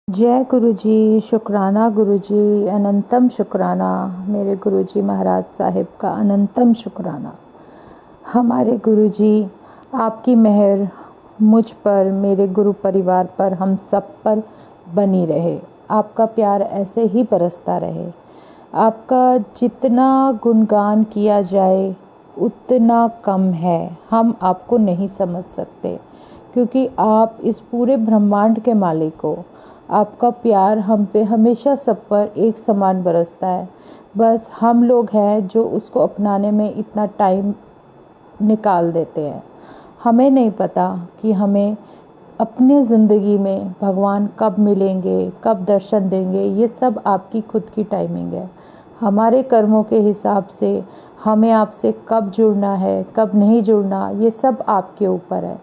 जय गुरु जी, शुक्राना गुरु जी, अनंतम शुक्राना। मेरे गुरु जी महाराज साहिब का अनंतम शुक्राना। हमारे गुरु जी, आपकी मेहर मुझ पर, मेरे गुरु परिवार पर, हम सब पर बनी रहे। आपका प्यार ऐसे ही बरसता रहे। आपका जितना गुणगान किया जाए उतना कम है। हम आपको नहीं समझ सकते, क्योंकि आप इस पूरे ब्रह्मांड के मालिक हो। आपका प्यार हम पे हमेशा सब पर एक समान बरसता है। बस हम लोग हैं जो उसको अपनाने में इतना टाइम निकाल देते हैं। हमें नहीं पता कि हमें अपने ज़िंदगी में भगवान कब मिलेंगे, कब दर्शन देंगे। ये सब आपकी खुद की टाइमिंग है। हमारे कर्मों के हिसाब से हमें आपसे कब जुड़ना है, कब नहीं जुड़ना, ये सब आपके ऊपर है।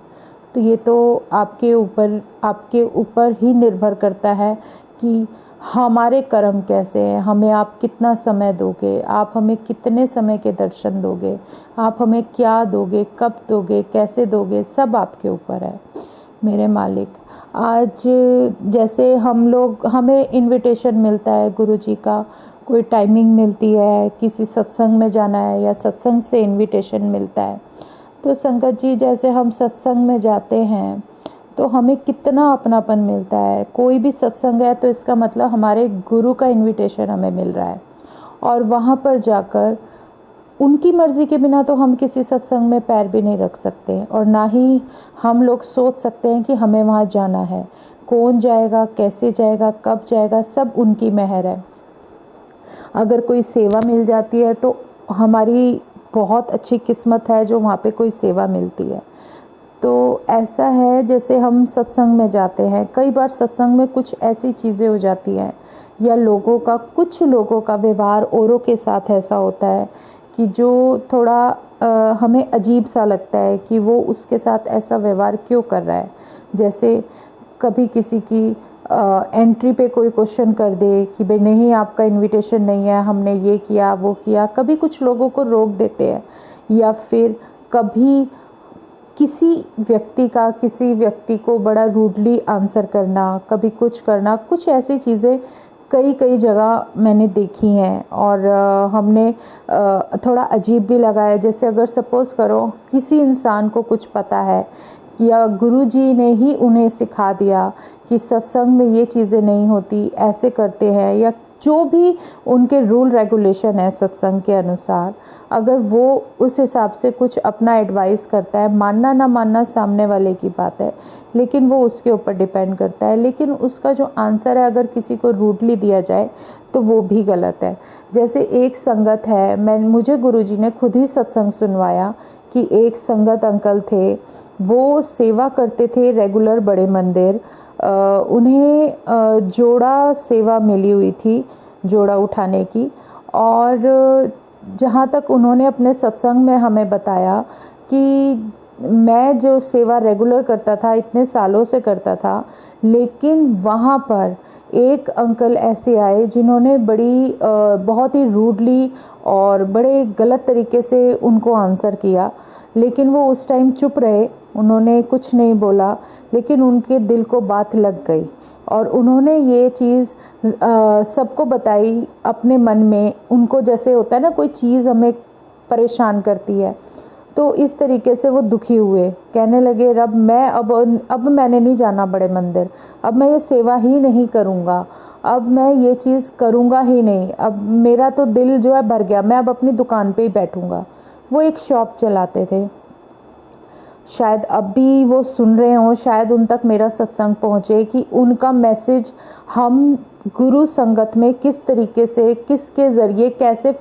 तो ये तो आपके ऊपर ही निर्भर करता है कि हमारे कर्म कैसे हैं। हमें आप कितना समय दोगे, आप हमें कितने समय के दर्शन दोगे, आप हमें क्या दोगे, कब दोगे, कैसे दोगे, सब आपके ऊपर है मेरे मालिक। आज जैसे हमें इनविटेशन मिलता है गुरु जी का, कोई टाइमिंग मिलती है, किसी सत्संग में जाना है या सत्संग से इनविटेशन मिलता है, तो संगत जी जैसे हम सत्संग में जाते हैं तो हमें कितना अपनापन मिलता है। कोई भी सत्संग है तो इसका मतलब हमारे गुरु का इनविटेशन हमें मिल रहा है, और वहाँ पर जाकर उनकी मर्ज़ी के बिना तो हम किसी सत्संग में पैर भी नहीं रख सकते, और ना ही हम लोग सोच सकते हैं कि हमें वहाँ जाना है। कौन जाएगा, कैसे जाएगा, कब जाएगा, सब उनकी मेहर है। अगर कोई सेवा मिल जाती है तो हमारी बहुत अच्छी किस्मत है जो वहाँ पे कोई सेवा मिलती है। तो ऐसा है, जैसे हम सत्संग में जाते हैं, कई बार सत्संग में कुछ ऐसी चीज़ें हो जाती हैं, या कुछ लोगों का व्यवहार औरों के साथ ऐसा होता है कि जो थोड़ा हमें अजीब सा लगता है कि वो उसके साथ ऐसा व्यवहार क्यों कर रहा है। जैसे कभी किसी की एंट्री पे कोई क्वेश्चन कर दे कि भाई नहीं, आपका इनविटेशन नहीं है, हमने ये किया वो किया। कभी कुछ लोगों को रोक देते हैं, या फिर कभी किसी व्यक्ति को बड़ा रूडली आंसर करना, कभी कुछ करना, कुछ ऐसी चीज़ें कई कई जगह मैंने देखी हैं, और हमने थोड़ा अजीब भी लगा है। जैसे अगर सपोज़ करो किसी इंसान को कुछ पता है, या गुरु जी ने ही उन्हें सिखा दिया कि सत्संग में ये चीज़ें नहीं होती, ऐसे करते हैं, या जो भी उनके रूल रेगुलेशन है सत्संग के अनुसार, अगर वो उस हिसाब से कुछ अपना एडवाइस करता है, मानना ना मानना सामने वाले की बात है, लेकिन वो उसके ऊपर डिपेंड करता है। लेकिन उसका जो आंसर है अगर किसी को रूडली दिया जाए तो वो भी गलत है। जैसे एक संगत है, मुझे गुरुजी ने खुद ही सत्संग सुनवाया कि एक संगत अंकल थे, वो सेवा करते थे रेगुलर बड़े मंदिर। उन्हें जोड़ा सेवा मिली हुई थी, जोड़ा उठाने की। और जहाँ तक उन्होंने अपने सत्संग में हमें बताया कि मैं जो सेवा रेगुलर करता था, इतने सालों से करता था, लेकिन वहाँ पर एक अंकल ऐसे आए जिन्होंने बहुत ही रूडली और बड़े गलत तरीके से उनको आंसर किया। लेकिन वो उस टाइम चुप रहे, उन्होंने कुछ नहीं बोला, लेकिन उनके दिल को बात लग गई, और उन्होंने ये चीज़ सबको बताई अपने मन में। उनको जैसे होता है ना, कोई चीज़ हमें परेशान करती है, तो इस तरीके से वो दुखी हुए, कहने लगे रब मैं अब मैंने नहीं जाना बड़े मंदिर, अब मैं ये सेवा ही नहीं करूँगा, अब मैं ये चीज़ करूँगा ही नहीं, अब मेरा तो दिल जो है भर गया, मैं अब अपनी दुकान पे ही बैठूँगा। वो एक शॉप चलाते थे, शायद अब भी वो सुन रहे हों, शायद उन तक मेरा सत्संग पहुँचे कि उनका मैसेज हम गुरु संगत में किस तरीके से, किसके ज़रिए कैसे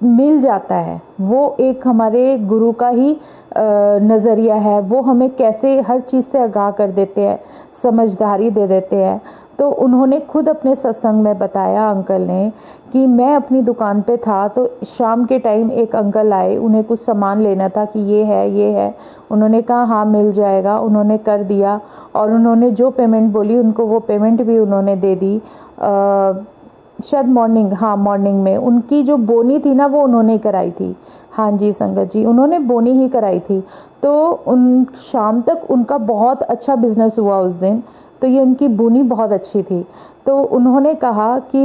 मिल जाता है। वो एक हमारे गुरु का ही नज़रिया है। वो हमें कैसे हर चीज़ से आगाह कर देते हैं, समझदारी दे देते हैं। तो उन्होंने खुद अपने सत्संग में बताया अंकल ने कि मैं अपनी दुकान पे था, तो शाम के टाइम एक अंकल आए, उन्हें कुछ सामान लेना था कि ये है। उन्होंने कहा हाँ मिल जाएगा, उन्होंने कर दिया, और उन्होंने जो पेमेंट बोली उनको वो पेमेंट भी उन्होंने दे दी। शायद मॉर्निंग में उनकी जो बोनी थी ना, वो उन्होंने कराई थी। हाँ जी संगत जी, उन्होंने बोनी ही कराई थी। तो उन शाम तक उनका बहुत अच्छा बिजनेस हुआ उस दिन। तो ये उनकी बुनी बहुत अच्छी थी। तो उन्होंने कहा कि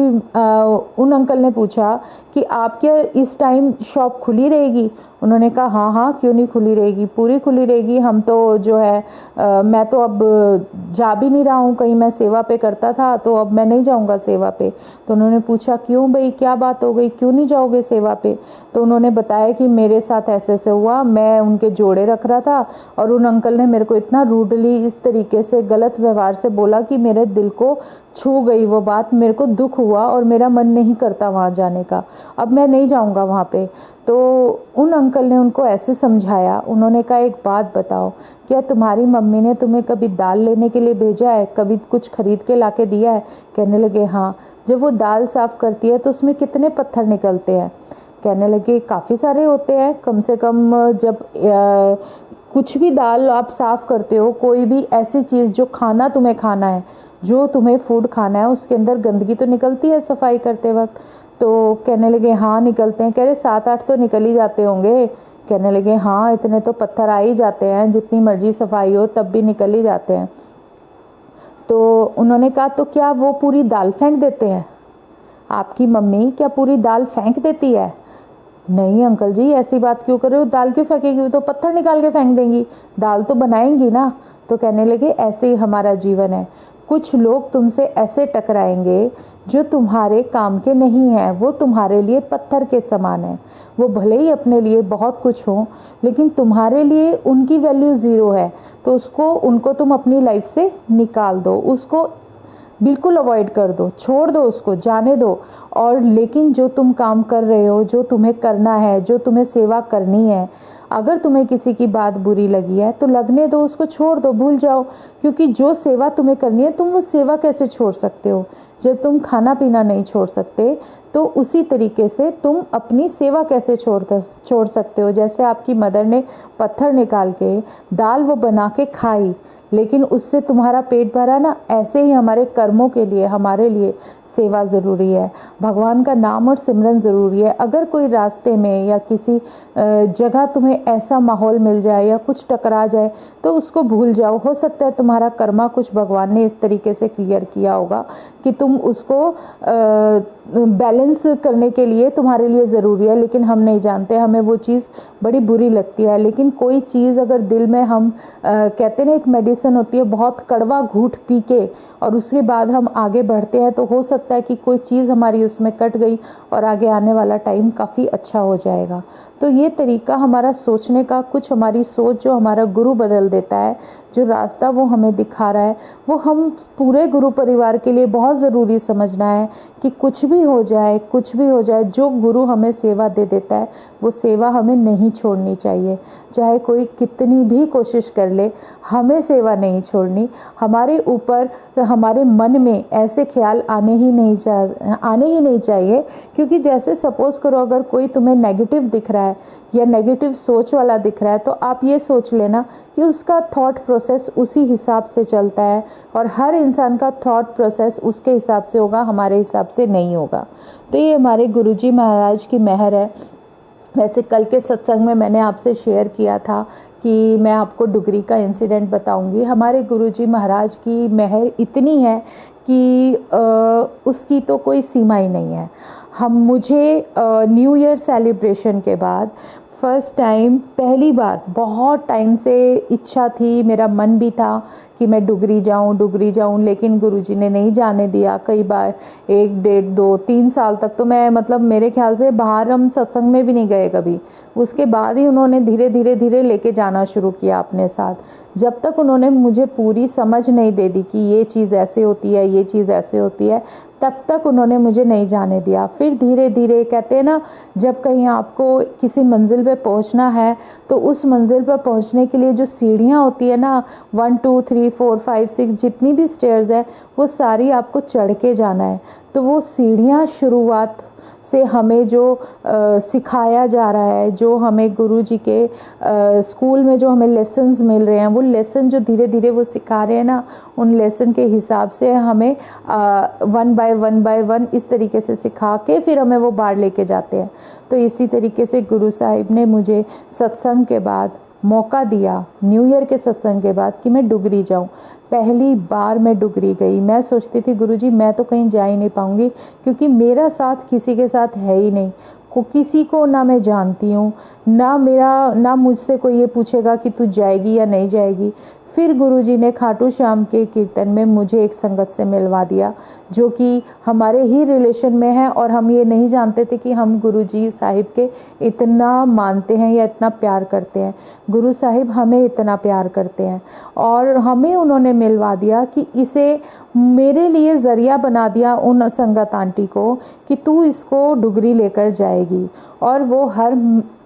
उन अंकल ने पूछा कि आप क्या इस टाइम शॉप खुली रहेगी? उन्होंने कहा हाँ हाँ, क्यों नहीं खुली रहेगी, पूरी खुली रहेगी। हम तो जो है मैं तो अब जा भी नहीं रहा हूँ कहीं, मैं सेवा पे करता था तो अब मैं नहीं जाऊँगा सेवा पे। तो उन्होंने पूछा क्यों भाई, क्या बात हो गई, क्यों नहीं जाओगे सेवा पे? तो उन्होंने बताया कि मेरे साथ ऐसे ऐसे हुआ, मैं उनके जोड़े रख रहा था और उन अंकल ने मेरे को इतना रूडली इस तरीके से गलत व्यवहार से बोला कि मेरे दिल को छू गई वो बात, मेरे को दुख हुआ और मेरा मन नहीं करता वहाँ जाने का, अब मैं नहीं जाऊँगा वहाँ पे। तो उन अंकल ने उनको ऐसे समझाया, उन्होंने कहा एक बात बताओ, क्या तुम्हारी मम्मी ने तुम्हें कभी दाल लेने के लिए भेजा है, कभी कुछ खरीद के लाके दिया है? कहने लगे हाँ। जब वो दाल साफ़ करती है तो उसमें कितने पत्थर निकलते हैं? कहने लगे काफ़ी सारे होते हैं, कम से कम जब कुछ भी दाल आप साफ़ करते हो, कोई भी ऐसी चीज़ जो खाना तुम्हें खाना है, जो तुम्हें फूड खाना है, उसके अंदर गंदगी तो निकलती है सफाई करते वक्त। तो कहने लगे हाँ निकलते हैं। कह रहे 7-8 तो निकल ही जाते होंगे? कहने लगे हाँ, इतने तो पत्थर आ ही जाते हैं, जितनी मर्जी सफाई हो तब भी निकल ही जाते हैं। तो उन्होंने कहा तो क्या वो पूरी दाल फेंक देते हैं? आपकी मम्मी क्या पूरी दाल फेंक देती है? नहीं अंकल जी, ऐसी बात क्यों कर रहे हो, दाल क्यों फेंकेगी, वो तो पत्थर निकाल के फेंक देंगी, दाल तो बनाएंगी ना। तो कहने लगे ऐसे ही हमारा जीवन है, कुछ लोग तुमसे ऐसे टकराएंगे जो तुम्हारे काम के नहीं हैं, वो तुम्हारे लिए पत्थर के समान है। वो भले ही अपने लिए बहुत कुछ हो, लेकिन तुम्हारे लिए उनकी वैल्यू ज़ीरो है। तो उनको तुम अपनी लाइफ से निकाल दो, उसको बिल्कुल अवॉइड कर दो, छोड़ दो, उसको जाने दो। और लेकिन जो तुम काम कर रहे हो, जो तुम्हें करना है, जो तुम्हें सेवा करनी है, अगर तुम्हें किसी की बात बुरी लगी है तो लगने दो, उसको छोड़ दो, भूल जाओ। क्योंकि जो सेवा तुम्हें करनी है, तुम वो सेवा कैसे छोड़ सकते हो? जब तुम खाना पीना नहीं छोड़ सकते, तो उसी तरीके से तुम अपनी सेवा कैसे छोड़ सकते हो? जैसे आपकी मदर ने पत्थर निकाल के दाल वो बना के खाई, लेकिन उससे तुम्हारा पेट भरा ना, ऐसे ही हमारे कर्मों के लिए, हमारे लिए सेवा ज़रूरी है, भगवान का नाम और सिमरन ज़रूरी है। अगर कोई रास्ते में या किसी जगह तुम्हें ऐसा माहौल मिल जाए या कुछ टकरा जाए, तो उसको भूल जाओ। हो सकता है तुम्हारा कर्मा कुछ भगवान ने इस तरीके से क्लियर किया होगा कि तुम उसको बैलेंस करने के लिए तुम्हारे लिए ज़रूरी है, लेकिन हम नहीं जानते, हमें वो चीज़ बड़ी बुरी लगती है। लेकिन कोई चीज़ अगर दिल में हम कहते ना, एक मेडिसिन होती है, बहुत कड़वा घूंट पी के और उसके बाद हम आगे बढ़ते हैं, तो हो सकता है कि कोई चीज़ हमारी उसमें कट गई और आगे आने वाला टाइम काफ़ी अच्छा हो जाएगा। तो ये तरीका हमारा सोचने का, कुछ हमारी सोच जो हमारा गुरु बदल देता है, जो रास्ता वो हमें दिखा रहा है, वो हम पूरे गुरु परिवार के लिए बहुत ज़रूरी समझना है कि कुछ भी हो जाए, कुछ भी हो जाए, जो गुरु हमें सेवा दे देता है वो सेवा हमें नहीं छोड़नी चाहिए। चाहे कोई कितनी भी कोशिश कर ले, हमें सेवा नहीं छोड़नी। हमारे ऊपर, हमारे मन में ऐसे ख्याल आने ही नहीं चाहिए। क्योंकि जैसे सपोज़ करो, अगर कोई तुम्हें नेगेटिव दिख रहा है या नेगेटिव सोच वाला दिख रहा है, तो आप ये सोच लेना कि उसका थॉट प्रोसेस उसी हिसाब से चलता है, और हर इंसान का थॉट प्रोसेस उसके हिसाब से होगा, हमारे हिसाब से नहीं होगा। तो ये हमारे गुरुजी महाराज की मेहर है। वैसे कल के सत्संग में मैंने आपसे शेयर किया था कि मैं आपको डुगरी का इंसिडेंट बताऊंगी। हमारे गुरुजी महाराज की मेहर इतनी है कि उसकी तो कोई सीमा ही नहीं है। मुझे न्यू ईयर सेलिब्रेशन के बाद फर्स्ट टाइम, पहली बार, बहुत टाइम से इच्छा थी, मेरा मन भी था कि मैं डुगरी जाऊं, लेकिन गुरुजी ने नहीं जाने दिया। कई बार 1, 1.5, 2, 3 साल तक तो मैं, मतलब मेरे ख्याल से बाहर हम सत्संग में भी नहीं गए कभी। उसके बाद ही उन्होंने धीरे लेके जाना शुरू किया अपने साथ। जब तक उन्होंने मुझे पूरी समझ नहीं दे दी कि ये चीज़ ऐसे होती है, ये चीज़ ऐसे होती है, तब तक उन्होंने मुझे नहीं जाने दिया। फिर धीरे कहते हैं ना, जब कहीं आपको किसी मंजिल पे पहुंचना है, तो उस मंजिल पर पहुंचने के लिए जो सीढ़ियां होती है ना, 1, 2, 3, 4, 5, 6 जितनी भी स्टेयर्स है, वो सारी आपको चढ़ के जाना है। तो वो सीढ़ियां शुरुआत से हमें जो सिखाया जा रहा है, जो हमें गुरुजी के स्कूल में जो हमें लेसन्स मिल रहे हैं, वो लेसन जो धीरे वो सिखा रहे हैं ना, उन लेसन के हिसाब से हमें 1 बाय 1 इस तरीके से सिखा के फिर हमें वो बाहर लेके जाते हैं। तो इसी तरीके से गुरु साहिब ने मुझे सत्संग के बाद मौका दिया न्यू ईयर के सत्संग के बाद कि मैं डुगरी जाऊं। पहली बार मैं डुगरी गई। मैं सोचती थी गुरुजी मैं तो कहीं जा ही नहीं पाऊंगी, क्योंकि मेरा साथ किसी के साथ है ही नहीं। किसी को ना मैं जानती हूँ, ना मुझसे कोई ये पूछेगा कि तू जाएगी या नहीं जाएगी। फिर गुरुजी ने खाटू श्याम के कीर्तन में मुझे एक संगत से मिलवा दिया, जो कि हमारे ही रिलेशन में है, और हम ये नहीं जानते थे कि हम गुरुजी साहिब के इतना मानते हैं या इतना प्यार करते हैं। गुरु साहिब हमें इतना प्यार करते हैं, और हमें उन्होंने मिलवा दिया कि इसे मेरे लिए ज़रिया बना दिया उन संगत आंटी को कि तू इसको डुगरी लेकर जाएगी, और वो हर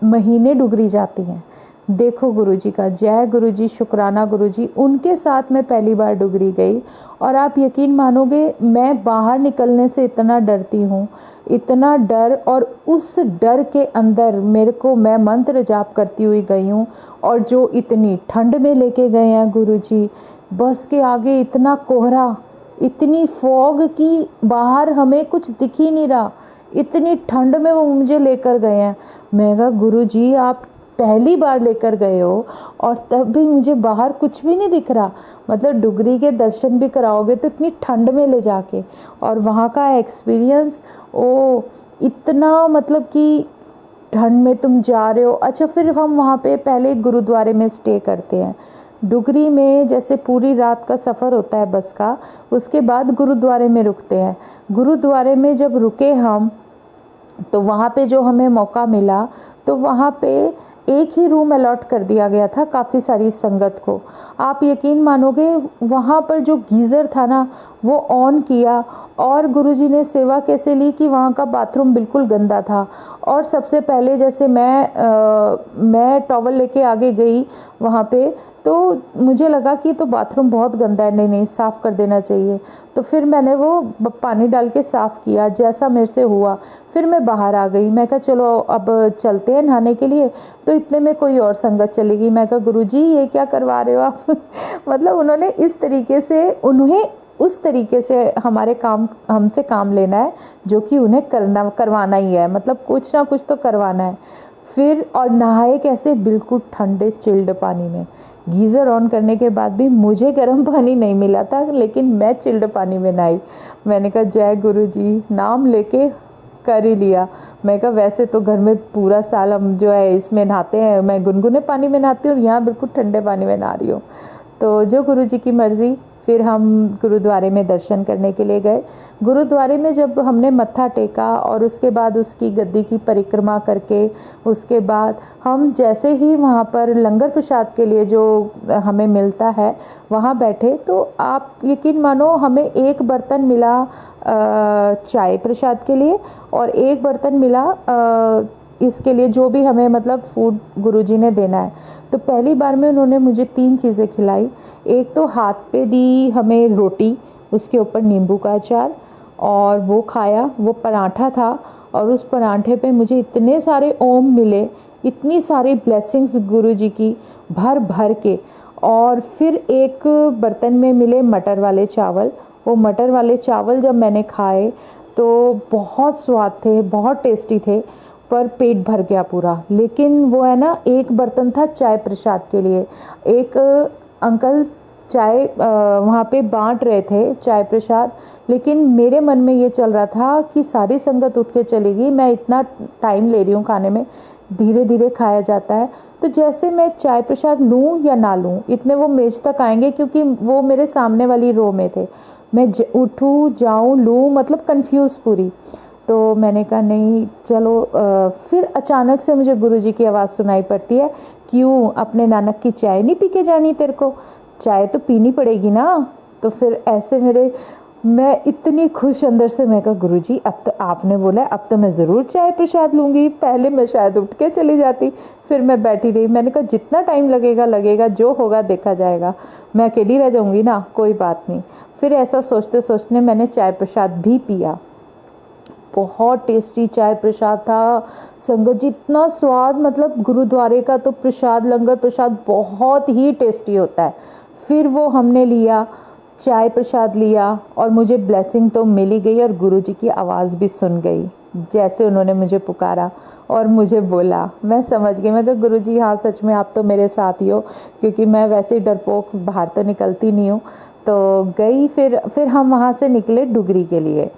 महीने डुगरी जाती हैं। देखो गुरुजी का जय, गुरुजी शुक्राना गुरुजी। उनके साथ मैं पहली बार डुगरी गई, और आप यकीन मानोगे मैं बाहर निकलने से इतना डरती हूँ, इतना डर, और उस डर के अंदर मेरे को, मैं मंत्र जाप करती हुई गई हूँ। और जो इतनी ठंड में लेके गए हैं गुरुजी, बस के आगे इतना कोहरा, इतनी फॉग की बाहर हमें कुछ दिख ही नहीं रहा, इतनी ठंड में वो मुझे लेकर गए हैं। मैं कहा गुरुजी आप पहली बार लेकर गए हो और तब भी मुझे बाहर कुछ भी नहीं दिख रहा, मतलब डुगरी के दर्शन भी कराओगे तो इतनी ठंड में ले जाके। और वहाँ का एक्सपीरियंस ओ इतना, मतलब कि ठंड में तुम जा रहे हो। अच्छा, फिर हम वहाँ पे पहले गुरुद्वारे में स्टे करते हैं। डुगरी में जैसे पूरी रात का सफ़र होता है बस का, उसके बाद गुरुद्वारे में रुकते हैं। गुरुद्वारे में जब रुके हम, तो वहाँ पे जो हमें मौका मिला, तो वहाँ पे एक ही रूम अलॉट कर दिया गया था काफ़ी सारी संगत को। आप यकीन मानोगे वहाँ पर जो गीज़र था ना, वो ऑन किया, और गुरुजी ने सेवा कैसे ली कि वहाँ का बाथरूम बिल्कुल गंदा था। और सबसे पहले जैसे मैं टॉवल लेके आगे गई वहाँ पे, तो मुझे लगा कि तो बाथरूम बहुत गंदा है, नहीं साफ़ कर देना चाहिए। तो फिर मैंने वो पानी डाल के साफ़ किया जैसा मेरे से हुआ। फिर मैं बाहर आ गई, मैं कहा चलो अब चलते हैं नहाने के लिए। तो इतने में कोई और संगत चली गई। मैं कहा गुरुजी ये क्या करवा रहे हो आप मतलब उन्होंने इस तरीके से, उन्हें उस तरीके से हमसे काम लेना है जो कि उन्हें करवाना ही है, मतलब कुछ ना कुछ तो करवाना है। फिर और नहाए कैसे, बिल्कुल ठंडे चिल्ड पानी में। गीज़र ऑन करने के बाद भी मुझे गर्म पानी नहीं मिला था, लेकिन मैं चिल्ड पानी में नहाई। मैंने कहा जय गुरुजी, नाम लेके कर ही लिया। मैं कहा वैसे तो घर में पूरा साल हम जो है इसमें नहाते हैं, मैं गुनगुने पानी में नहाती हूँ और यहाँ बिल्कुल ठंडे पानी में नहा रही हूँ। तो जो गुरुजी की मर्ज़ी। फिर हम गुरुद्वारे में दर्शन करने के लिए गए। गुरुद्वारे में जब हमने मत्था टेका और उसके बाद उसकी गद्दी की परिक्रमा करके, उसके बाद हम जैसे ही वहाँ पर लंगर प्रसाद के लिए जो हमें मिलता है वहाँ बैठे, तो आप यकीन मानो हमें एक बर्तन मिला चाय प्रसाद के लिए, और एक बर्तन मिला इसके लिए जो भी हमें मतलब फूड गुरुजी ने देना है। तो पहली बार में उन्होंने मुझे 3 चीज़ें खिलाई। एक तो हाथ पे दी हमें रोटी, उसके ऊपर नींबू का अचार, और वो खाया। वो पराठा था, और उस पराठे पे मुझे इतने सारे ओम मिले, इतनी सारी ब्लेसिंग्स गुरुजी की भर भर के। और फिर एक बर्तन में मिले मटर वाले चावल। वो मटर वाले चावल जब मैंने खाए तो बहुत स्वाद थे, बहुत टेस्टी थे, पर पेट भर गया पूरा। लेकिन वो है ना, एक बर्तन था चाय प्रसाद के लिए। एक अंकल चाय वहाँ पे बांट रहे थे चाय प्रसाद, लेकिन मेरे मन में ये चल रहा था कि सारी संगत उठ के चली गई, मैं इतना टाइम ले रही हूँ खाने में, धीरे धीरे खाया जाता है। तो जैसे मैं चाय प्रसाद लूँ या ना लूँ, इतने वो मेज तक आएंगे, क्योंकि वो मेरे सामने वाली रो में थे। मैं उठूँ जाऊँ लूँ, मतलब कंफ्यूज पूरी। तो मैंने कहा नहीं चलो। फिर अचानक से मुझे गुरुजी की आवाज़ सुनाई पड़ती है, क्यों अपने नानक की चाय नहीं पी के जानी, तेरे को चाय तो पीनी पड़ेगी ना। तो फिर ऐसे मैं इतनी खुश अंदर से, मैं कहा गुरुजी अब तो आपने बोला, अब तो मैं ज़रूर चाय प्रसाद लूँगी। पहले मैं शायद उठ के चली जाती। फिर मैं बैठी रही। मैंने कहा जितना टाइम लगेगा, जो होगा देखा जाएगा, मैं अकेली रह जाऊँगी ना, कोई बात नहीं। फिर ऐसा सोचते सोचते मैंने चाय प्रसाद भी पिया। बहुत टेस्टी चाय प्रसाद था संगत जी, इतना स्वाद, मतलब गुरुद्वारे का तो प्रसाद, लंगर प्रसाद बहुत ही टेस्टी होता है। फिर वो हमने लिया, चाय प्रसाद लिया, और मुझे ब्लेसिंग तो मिल ही गई, और गुरुजी की आवाज़ भी सुन गई जैसे उन्होंने मुझे पुकारा। और मुझे बोला, मैं समझ गई, मैं कहा गुरुजी हाँ सच में आप तो मेरे साथ ही हो, क्योंकि मैं वैसे ही डरपोक बाहर तो निकलती नहीं हूँ। तो गई, फिर हम वहाँ से निकले डुगरी के लिए।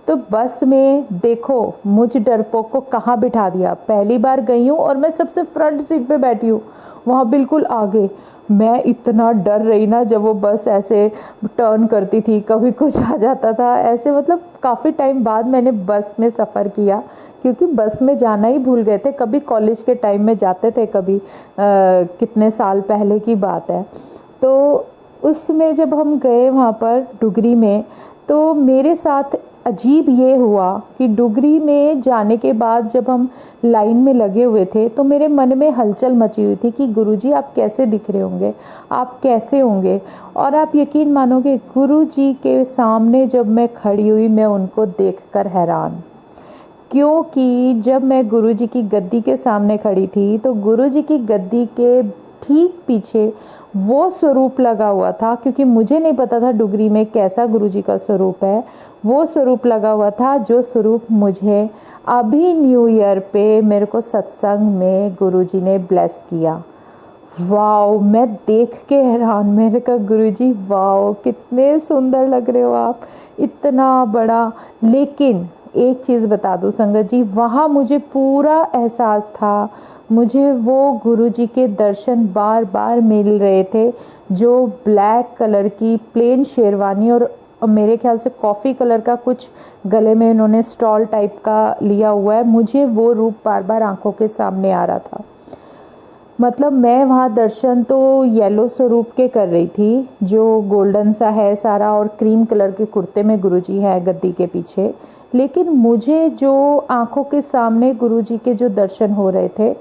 तो बस में देखो मुझ डरपोक को कहाँ बिठा दिया, पहली बार गई हूँ और मैं सबसे फ्रंट सीट पे बैठी हूँ, वहाँ बिल्कुल आगे। मैं इतना डर रही ना, जब वो बस ऐसे टर्न करती थी, कभी कुछ आ जाता था ऐसे, मतलब काफ़ी टाइम बाद मैंने बस में सफ़र किया, क्योंकि बस में जाना ही भूल गए थे। कभी कॉलेज के टाइम में जाते थे, कभी कितने साल पहले की बात है। तो उसमें जब हम गए वहाँ पर डुगरी में, तो मेरे साथ अजीब ये हुआ कि डुगरी में जाने के बाद जब हम लाइन में लगे हुए थे, तो मेरे मन में हलचल मची हुई थी कि गुरुजी आप कैसे दिख रहे होंगे, आप कैसे होंगे। और आप यकीन मानोगे, गुरुजी के सामने जब मैं खड़ी हुई, मैं उनको देखकर हैरान, क्योंकि जब मैं गुरुजी की गद्दी के सामने खड़ी थी, तो गुरुजी की गद्दी के ठीक पीछे वो स्वरूप लगा हुआ था, क्योंकि मुझे नहीं पता था डुगरी में कैसा गुरुजी का स्वरूप है। वो स्वरूप लगा हुआ था जो स्वरूप मुझे अभी न्यू ईयर पे मेरे को सत्संग में गुरुजी ने ब्लेस किया। वाओ, मैं देख के हैरान, मैंने कहा गुरुजी वाओ कितने सुंदर लग रहे हो आप, इतना बड़ा। लेकिन एक चीज़ बता दूं संगत जी, वहाँ मुझे पूरा एहसास था, मुझे वो गुरुजी के दर्शन बार बार मिल रहे थे, जो ब्लैक कलर की प्लेन शेरवानी और मेरे ख्याल से कॉफ़ी कलर का कुछ गले में इन्होंने स्टॉल टाइप का लिया हुआ है, मुझे वो रूप बार बार आंखों के सामने आ रहा था। मतलब मैं वहाँ दर्शन तो येलो स्वरूप के कर रही थी, जो गोल्डन सा है सारा, और क्रीम कलर के कुर्ते में गुरुजी है गद्दी के पीछे। लेकिन मुझे जो आंखों के सामने गुरुजी के जो दर्शन हो रहे थे,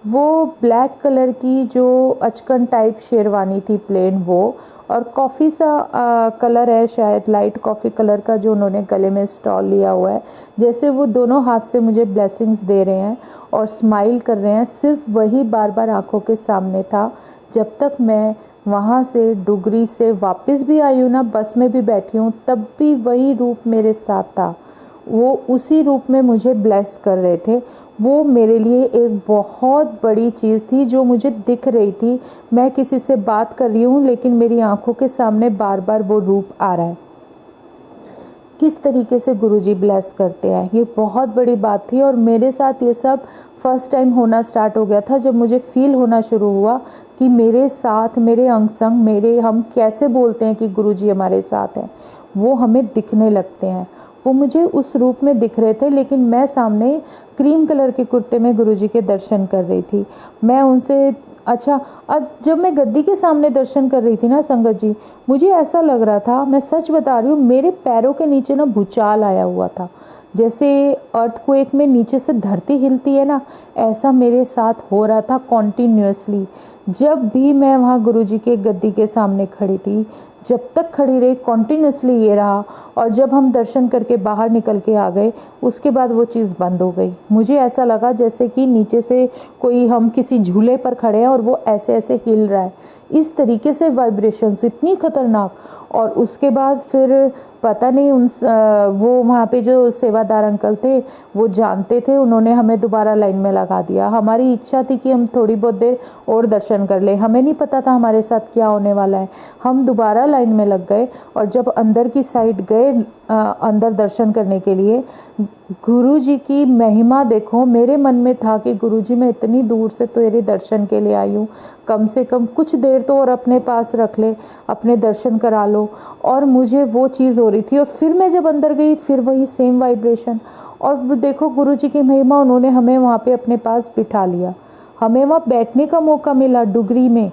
वो ब्लैक कलर की जो अचकन टाइप शेरवानी थी प्लेन, वो और कॉफ़ी सा कलर है, शायद लाइट कॉफ़ी कलर का, जो उन्होंने गले में स्टॉल लिया हुआ है, जैसे वो दोनों हाथ से मुझे ब्लेसिंग्स दे रहे हैं और स्माइल कर रहे हैं, सिर्फ वही बार बार आंखों के सामने था। जब तक मैं वहाँ से डुगरी से वापस भी आई हूँ ना, बस में भी बैठी हूँ, तब भी वही रूप मेरे साथ था, वो उसी रूप में मुझे ब्लेस कर रहे थे। वो मेरे लिए एक बहुत बड़ी चीज़ थी जो मुझे दिख रही थी। मैं किसी से बात कर रही हूँ, लेकिन मेरी आंखों के सामने बार बार वो रूप आ रहा है। किस तरीके से गुरुजी ब्लेस करते हैं, ये बहुत बड़ी बात थी। और मेरे साथ ये सब फर्स्ट टाइम होना स्टार्ट हो गया था, जब मुझे फील होना शुरू हुआ कि मेरे साथ, मेरे अंग संग, मेरे, हम कैसे बोलते हैं कि गुरुजी हमारे साथ हैं, वो हमें दिखने लगते हैं। वो मुझे उस रूप में दिख रहे थे, लेकिन मैं सामने क्रीम कलर के कुर्ते में गुरुजी के दर्शन कर रही थी। मैं उनसे, अच्छा, आज जब मैं गद्दी के सामने दर्शन कर रही थी ना संगत जी, मुझे ऐसा लग रहा था, मैं सच बता रही हूँ, मेरे पैरों के नीचे ना भूचाल आया हुआ था, जैसे अर्थक्वेक में नीचे से धरती हिलती है ना, ऐसा मेरे साथ हो रहा था कॉन्टिन्यूसली। जब भी मैं वहाँ गुरुजी के गद्दी के सामने खड़ी थी, जब तक खड़ी रही, कॉन्टिन्यूसली ये रहा। और जब हम दर्शन करके बाहर निकल के आ गए, उसके बाद वो चीज़ बंद हो गई। मुझे ऐसा लगा जैसे कि नीचे से कोई, हम किसी झूले पर खड़े हैं और वो ऐसे ऐसे हिल रहा है, इस तरीके से वाइब्रेशंस इतनी खतरनाक। और उसके बाद फिर पता नहीं वो वहाँ पे जो सेवादार अंकल थे, वो जानते थे, उन्होंने हमें दोबारा लाइन में लगा दिया। हमारी इच्छा थी कि हम थोड़ी बहुत देर और दर्शन कर ले, हमें नहीं पता था हमारे साथ क्या होने वाला है। हम दोबारा लाइन में लग गए, और जब अंदर की साइड गए, अंदर दर्शन करने के लिए, गुरुजी की महिमा देखो। मेरे मन में था कि गुरुजी मैं इतनी दूर से तेरे दर्शन के लिए आई हूँ, कम से कम कुछ देर तो और अपने पास रख ले, अपने दर्शन करा लो। और मुझे वो चीज़ हो रही थी। और फिर मैं जब अंदर गई, फिर वही सेम वाइब्रेशन। और देखो गुरुजी की महिमा, उन्होंने हमें वहाँ पे अपने पास बिठा लिया, हमें वहाँ बैठने का मौका मिला डुगरी में।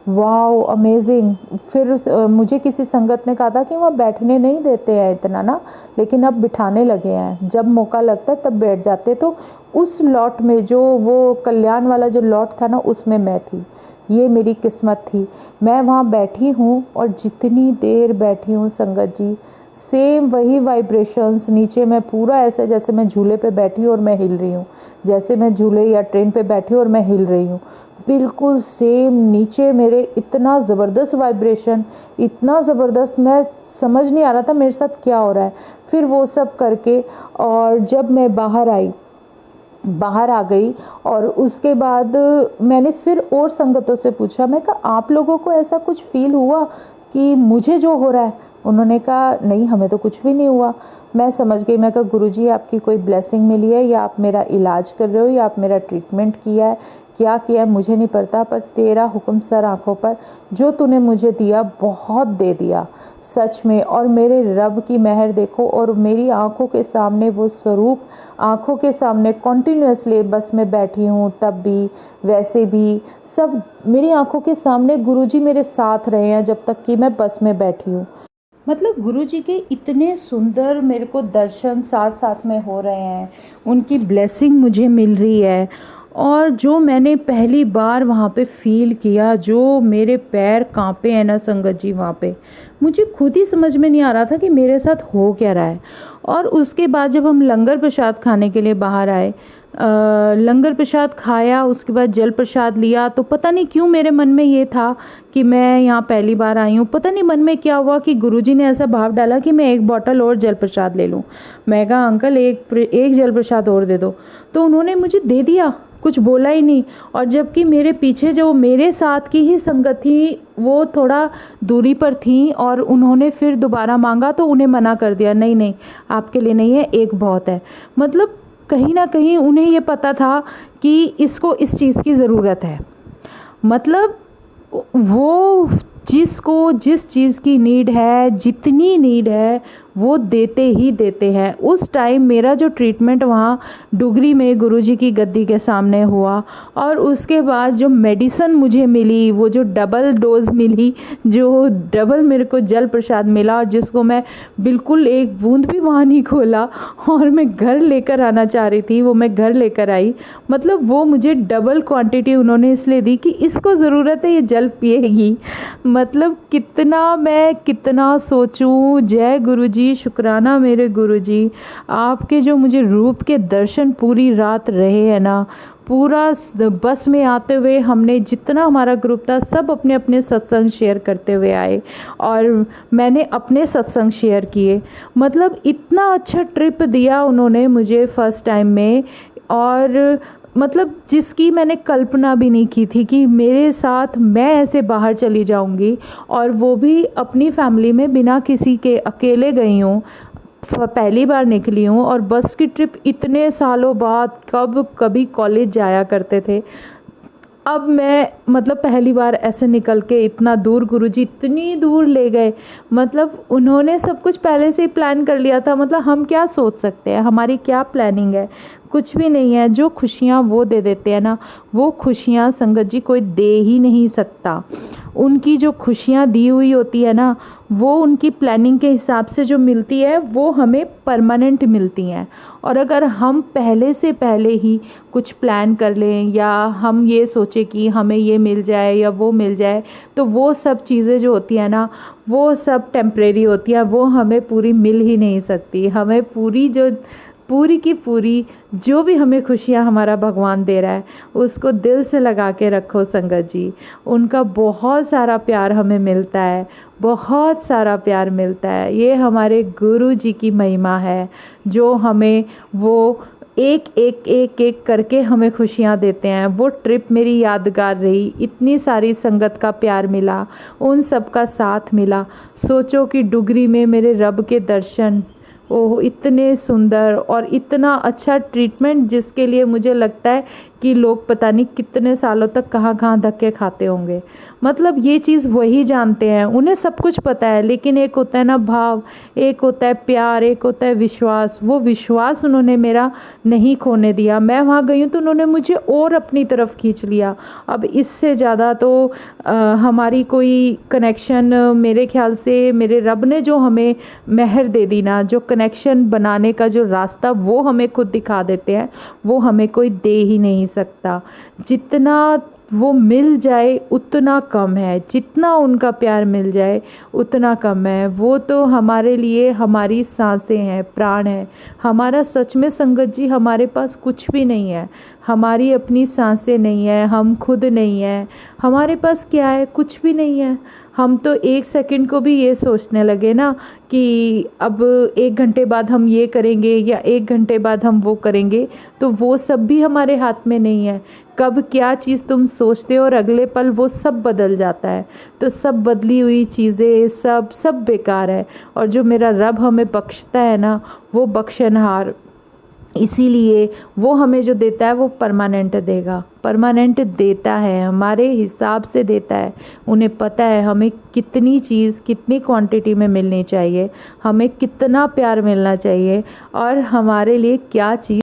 Wow, amazing. फिर मुझे किसी संगत ने कहा था कि वहाँ बैठने नहीं देते हैं इतना ना, लेकिन अब बिठाने लगे हैं, जब मौका लगता है तब बैठ जाते। तो उस लॉट में, जो वो कल्याण वाला जो लॉट था ना, उसमें मैं थी। ये मेरी किस्मत थी। मैं वहाँ बैठी हूँ, और जितनी देर बैठी हूँ संगत जी, सेम वही वाइब्रेशंस नीचे। मैं पूरा ऐसा, जैसे मैं झूले पे बैठी हूँ और मैं हिल रही हूँ, जैसे मैं झूले या ट्रेन पे बैठी हूँ और मैं हिल रही हूँ, बिल्कुल सेम नीचे मेरे। इतना ज़बरदस्त वाइब्रेशन, इतना ज़बरदस्त, मैं समझ नहीं आ रहा था मेरे साथ क्या हो रहा है। फिर वो सब करके, और जब मैं बाहर आई, बाहर आ गई। और उसके बाद मैंने फिर और संगतों से पूछा, मैं कहा आप लोगों को ऐसा कुछ फील हुआ कि मुझे जो हो रहा है? उन्होंने कहा नहीं, हमें तो कुछ भी नहीं हुआ। मैं समझ गई, मैं कहा गुरुजी आपकी कोई ब्लेसिंग मिली है, या आप मेरा इलाज कर रहे हो, या आप मेरा ट्रीटमेंट किया है, क्या किया है मुझे नहीं पता, पर तेरा हुक्म सर आँखों पर, जो तूने मुझे दिया बहुत दे दिया सच में। और मेरे रब की मेहर देखो, और मेरी आँखों के सामने वो स्वरूप, आँखों के सामने कॉन्टिन्यूसली बस में बैठी हूँ तब भी, वैसे भी सब मेरी आँखों के सामने गुरुजी मेरे साथ रहे हैं जब तक कि मैं बस में बैठी हूँ। मतलब गुरुजी के इतने सुंदर मेरे को दर्शन साथ साथ में हो रहे हैं, उनकी ब्लेसिंग मुझे मिल रही है। और जो मैंने पहली बार वहाँ पे फील किया, जो मेरे पैर कांपे हैं ना संगत जी, वहाँ पे मुझे खुद ही समझ में नहीं आ रहा था कि मेरे साथ हो क्या रहा है। और उसके बाद जब हम लंगर प्रसाद खाने के लिए बाहर आए, लंगर प्रसाद खाया, उसके बाद जल प्रसाद लिया, तो पता नहीं क्यों मेरे मन में ये था कि मैं यहाँ पहली बार आई हूँ। पता नहीं मन में क्या हुआ कि गुरुजी ने ऐसा भाव डाला कि मैं एक बोतल और जल प्रसाद ले लूँ। मैं कहा अंकल एक जल प्रसाद और दे दो, तो उन्होंने मुझे दे दिया, कुछ बोला ही नहीं। और जबकि मेरे पीछे जो मेरे साथ की ही संगत थी वो थोड़ा दूरी पर थी, और उन्होंने फिर दोबारा मांगा तो उन्हें मना कर दिया, नहीं नहीं आपके लिए नहीं है, एक बहुत है। मतलब कहीं ना कहीं उन्हें ये पता था कि इसको इस चीज़ की ज़रूरत है। मतलब वो जिसको जिस चीज़ की नीड है, जितनी नीड है, वो देते ही देते हैं। उस टाइम मेरा जो ट्रीटमेंट वहाँ डुगरी में गुरुजी की गद्दी के सामने हुआ, और उसके बाद जो मेडिसिन मुझे मिली, वो जो डबल डोज मिली, जो डबल मेरे को जल प्रसाद मिला, और जिसको मैं बिल्कुल एक बूंद भी वहाँ नहीं खोला और मैं घर लेकर आना चाह रही थी, वो मैं घर लेकर आई। मतलब वो मुझे डबल क्वांटिटी उन्होंने इसलिए दी कि इसको ज़रूरत है, ये जल पिएगी। मतलब कितना सोचूं। जय गुरुजी, शुक्राना मेरे गुरुजी, आपके जो मुझे रूप के दर्शन पूरी रात रहे हैं ना। पूरा बस में आते हुए हमने जितना हमारा ग्रुप था सब अपने अपने सत्संग शेयर करते हुए आए, और मैंने अपने सत्संग शेयर किए। मतलब इतना अच्छा ट्रिप दिया उन्होंने मुझे फर्स्ट टाइम में, और मतलब जिसकी मैंने कल्पना भी नहीं की थी कि मेरे साथ मैं ऐसे बाहर चली जाऊंगी, और वो भी अपनी फैमिली में बिना किसी के, अकेले गई हूँ, पहली बार निकली हूँ। और बस की ट्रिप इतने सालों बाद, कभी कॉलेज जाया करते थे, अब मैं मतलब पहली बार ऐसे निकल के इतना दूर, गुरुजी इतनी दूर ले गए। मतलब उन्होंने सब कुछ पहले से ही प्लान कर लिया था। मतलब हम क्या सोच सकते हैं, हमारी क्या प्लानिंग है, कुछ भी नहीं है। जो खुशियाँ वो दे देते हैं ना, वो खुशियाँ संगत जी कोई दे ही नहीं सकता। उनकी जो खुशियाँ दी हुई होती है ना, वो उनकी प्लानिंग के हिसाब से जो मिलती है वो हमें परमानेंट मिलती हैं। और अगर हम पहले से पहले ही कुछ प्लान कर लें, या हम ये सोचें कि हमें ये मिल जाए या वो मिल जाए, तो वो सब चीज़ें जो होती हैं ना, वो सब टेम्परेरी होती हैं, वो हमें पूरी मिल ही नहीं सकती। हमें पूरी की पूरी जो भी हमें खुशियाँ हमारा भगवान दे रहा है, उसको दिल से लगा के रखो संगत जी। उनका बहुत सारा प्यार हमें मिलता है, बहुत सारा प्यार मिलता है। ये हमारे गुरु जी की महिमा है, जो हमें वो एक एक एक एक करके हमें खुशियाँ देते हैं। वो ट्रिप मेरी यादगार रही, इतनी सारी संगत का प्यार मिला, उन सब का साथ मिला। सोचो कि डुगरी में मेरे रब के दर्शन, ओह इतने सुंदर, और इतना अच्छा ट्रीटमेंट जिसके लिए मुझे लगता है कि लोग पता नहीं कितने सालों तक कहाँ कहाँ धक्के खाते होंगे। मतलब ये चीज़ वही जानते हैं, उन्हें सब कुछ पता है, लेकिन एक होता है ना भाव, एक होता है प्यार, एक होता है विश्वास। वो विश्वास उन्होंने मेरा नहीं खोने दिया। मैं वहाँ गई हूँ तो उन्होंने मुझे और अपनी तरफ खींच लिया। अब इससे ज़्यादा तो हमारी कोई कनेक्शन, मेरे ख्याल से मेरे रब ने जो हमें मेहर दे दी ना, जो कनेक्शन बनाने का जो रास्ता वो हमें खुद दिखा देते हैं, वो हमें कोई दे ही नहीं सकता। जितना वो मिल जाए उतना कम है, जितना उनका प्यार मिल जाए उतना कम है। वो तो हमारे लिए हमारी सांसें हैं, प्राण है। हमारा सच में संगत जी हमारे पास कुछ भी नहीं है। हमारी अपनी सांसें नहीं है, हम खुद नहीं है, हमारे पास क्या है, कुछ भी नहीं है। हम तो एक सेकंड को भी ये सोचने लगे ना कि अब 1 घंटे बाद हम ये करेंगे या 1 घंटे बाद हम वो करेंगे, तो वो सब भी हमारे हाथ में नहीं है। कब क्या चीज़ तुम सोचते हो और अगले पल वो सब बदल जाता है। तो सब बदली हुई चीज़ें सब बेकार है। और जो मेरा रब हमें बख्शता है ना, वो बख्शनहार, इसीलिए वो हमें जो देता है वो परमानेंट देगा, परमानेंट देता है, हमारे हिसाब से देता है। उन्हें पता है हमें कितनी चीज़ कितनी क्वांटिटी में मिलनी चाहिए, हमें कितना प्यार मिलना चाहिए और हमारे लिए क्या चीज़